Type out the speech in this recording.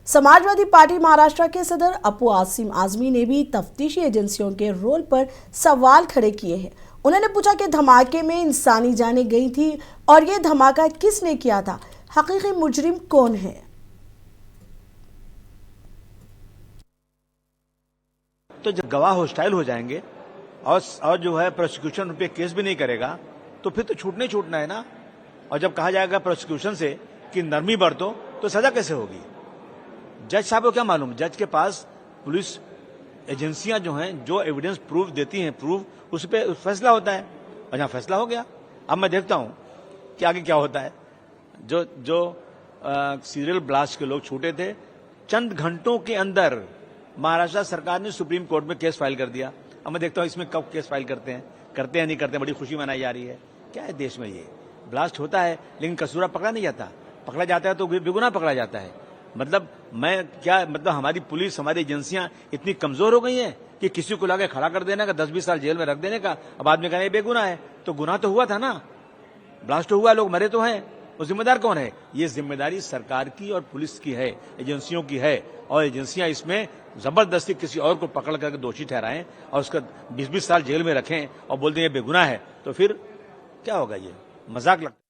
Samajwadi party Maharashtra के सदर अपू आसिम आजमी ने भी तफ्तीशी एजेंसियों के रोल पर सवाल खड़े किए हैं। उन्होंने पूछा कि धमाके में इंसानी जानें गई थी और ये धमाका किसने किया था, हकीकी मुजरिम कौन है। तो जब गवाह होस्टाइल हो जाएंगे और जो है प्रोसिक्यूशन उन पे केस भी नहीं करेगा तो फिर तो छूटना है ना। और जब कहा जाएगा प्रोसिक्यूशन से कि नरमी बरतो तो सजा कैसे होगी। जज साहब को क्या मालूम, जज के पास पुलिस एजेंसियां जो हैं जो एविडेंस प्रूफ देती हैं, प्रूफ उस पर फैसला होता है। और जहां फैसला हो गया, अब मैं देखता हूं कि आगे क्या होता है। जो सीरियल ब्लास्ट के लोग छूटे थे, चंद घंटों के अंदर महाराष्ट्र सरकार ने सुप्रीम कोर्ट में केस फाइल कर दिया। अब मैं देखता हूं इसमें कब केस फाइल करते हैं नहीं करते हैं। बड़ी खुशी मनाई जा रही है। क्या है देश में, ये ब्लास्ट होता है लेकिन कसूरा पकड़ा नहीं जाता, पकड़ा जाता है तो बेगुनाह पकड़ा जाता है। मतलब हमारी पुलिस, हमारी एजेंसियां इतनी कमजोर हो गई हैं कि किसी को लाके खड़ा कर देने का, 10-20 साल जेल में रख देने का, अब आदमी कहना बेगुनाह है। तो गुनाह तो हुआ था ना, ब्लास्ट हुआ, लोग मरे तो हैं, वो जिम्मेदार कौन है। ये जिम्मेदारी सरकार की और पुलिस की है, एजेंसियों की है। और एजेंसियां इसमें जबरदस्ती किसी और को पकड़ करके दोषी ठहराएं और उसका 20-20 साल जेल में रखें और बोल दें ये बेगुनाह है, तो फिर क्या होगा। ये मजाक लगता है।